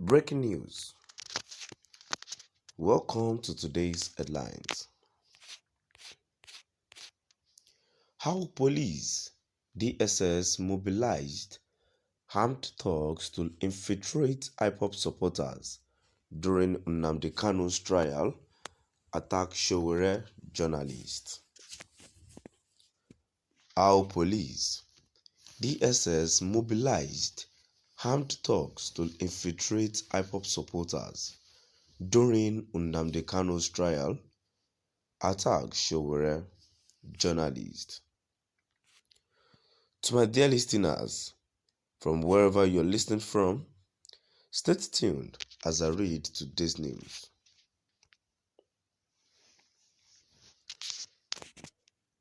Breaking news. Welcome to today's headlines. How police, DSS mobilized armed thugs to infiltrate IPOB supporters during Nnamdi Kanu's trial, attack Sowore journalist. How police, DSS mobilized armed thugs to infiltrate IPOB supporters during Nnamdi Kanu's trial, attack Sowore journalist. To my dear listeners, from wherever you're listening from, stay tuned as I read today's news.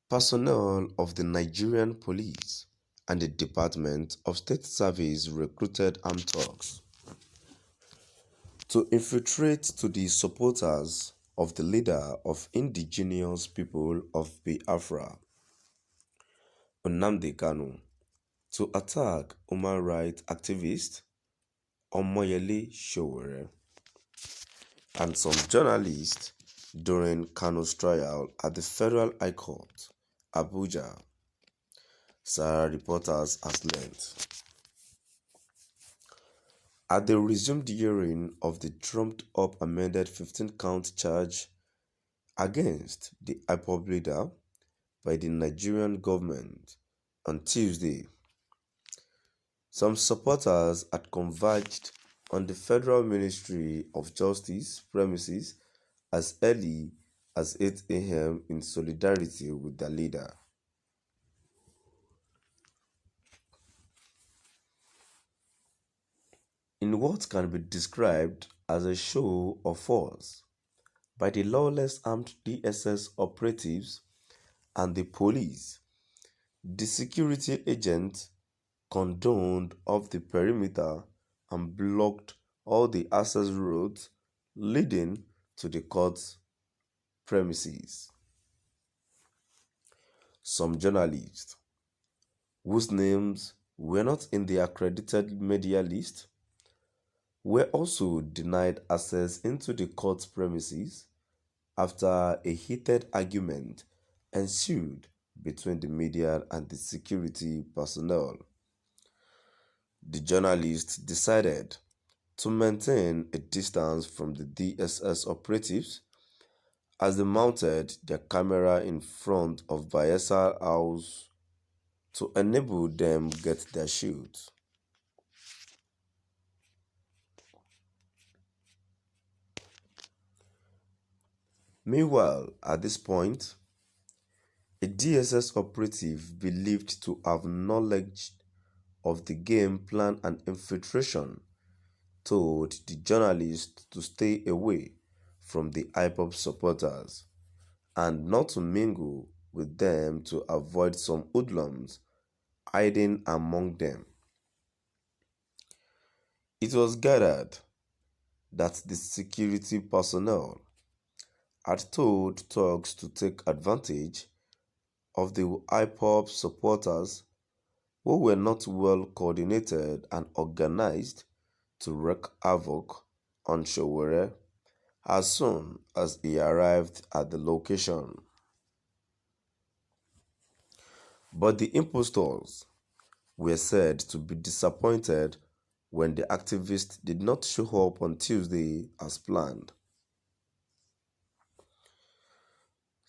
Personnel of the Nigerian Police and the Department of State Service recruited armed thugs to infiltrate to the supporters of the leader of indigenous people of Biafra, Nnamdi Kanu, to attack human rights activist Omoyele Sowore and some journalists during Kanu's trial at the Federal High Court, Abuja, Sahara Reporters has learned. At the resumed hearing of the trumped-up amended 15-count charge against the IPOB leader by the Nigerian government on Tuesday, some supporters had converged on the Federal Ministry of Justice premises as early as 8 a.m. in solidarity with their leader. In what can be described as a show of force by the lawless armed DSS operatives and the police, the security agents condoned off the perimeter and blocked all the access roads leading to the court's premises. Some journalists, whose names were not in the accredited media list, were also denied access into the court's premises after a heated argument ensued between the media and the security personnel. The journalists decided to maintain a distance from the DSS operatives as they mounted their camera in front of Bayelsa House to enable them get their shoot. Meanwhile, at this point, a DSS operative believed to have knowledge of the game plan and infiltration told the journalists to stay away from the IPOB supporters and not to mingle with them to avoid some hoodlums hiding among them. It was gathered that the security personnel had told thugs to take advantage of the IPOB supporters who were not well coordinated and organized to wreak havoc on Sowore as soon as he arrived at the location. But the impostors were said to be disappointed when the activists did not show up on Tuesday as planned.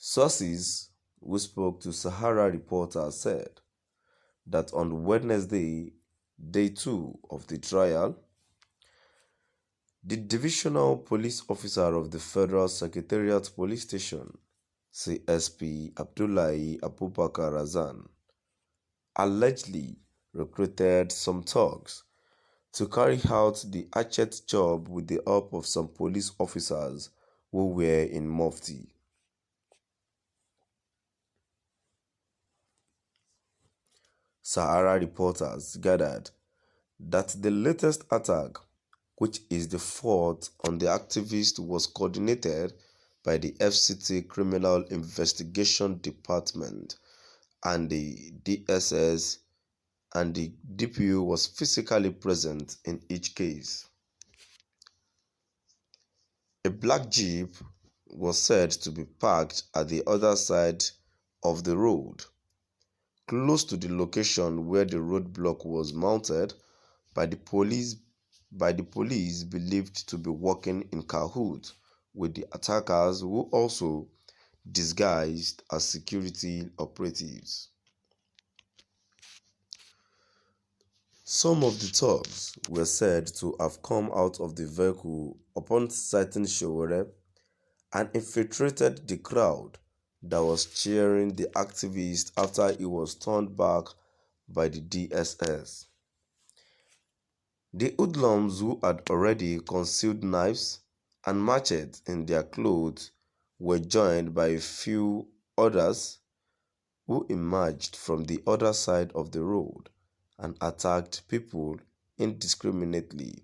Sources who spoke to Sahara Reporters said that on Wednesday, day 2 of the trial, the divisional police officer of the Federal Secretariat Police Station, CSP Abdullahi Abubakar Razan, allegedly recruited some thugs to carry out the hatchet job with the help of some police officers who were in mufti. Sahara Reporters gathered that the latest attack, which is the fourth on the activist, was coordinated by the FCT Criminal Investigation Department and the DSS, and the DPO was physically present in each case. A black jeep was said to be parked at the other side of the road, close to the location where the roadblock was mounted by the police believed to be working in cahoots with the attackers, who also disguised as security operatives. Some of the thugs were said to have come out of the vehicle upon sighting Sowore and infiltrated the crowd that was cheering the activist after he was turned back by the DSS. The hoodlums, who had already concealed knives and machetes in their clothes, were joined by a few others who emerged from the other side of the road and attacked people indiscriminately.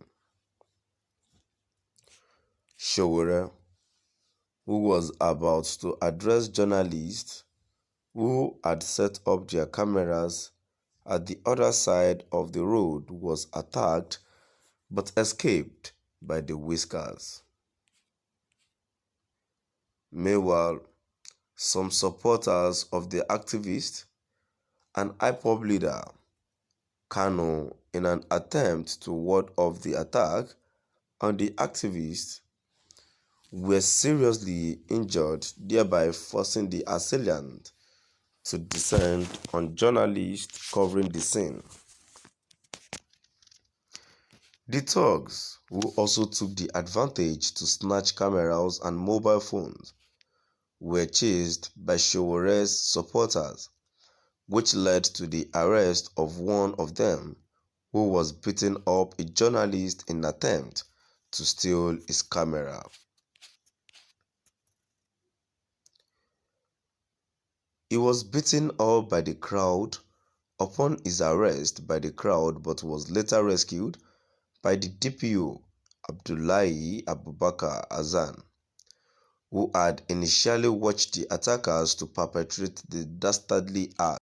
Sowore, who was about to address journalists who had set up their cameras at the other side of the road, was attacked but escaped by the whiskers. Meanwhile, some supporters of the activist and IPOB leader Kanu, in an attempt to ward off the attack on the activist, were seriously injured, thereby forcing the assailant to descend on journalists covering the scene. The thugs, who also took the advantage to snatch cameras and mobile phones, were chased by Sowore's supporters, which led to the arrest of one of them, who was beating up a journalist in an attempt to steal his camera. He was beaten up by the crowd upon his arrest by the crowd, but was later rescued by the DPO Abdullahi Abubakar Hassan, who had initially watched the attackers to perpetrate the dastardly act.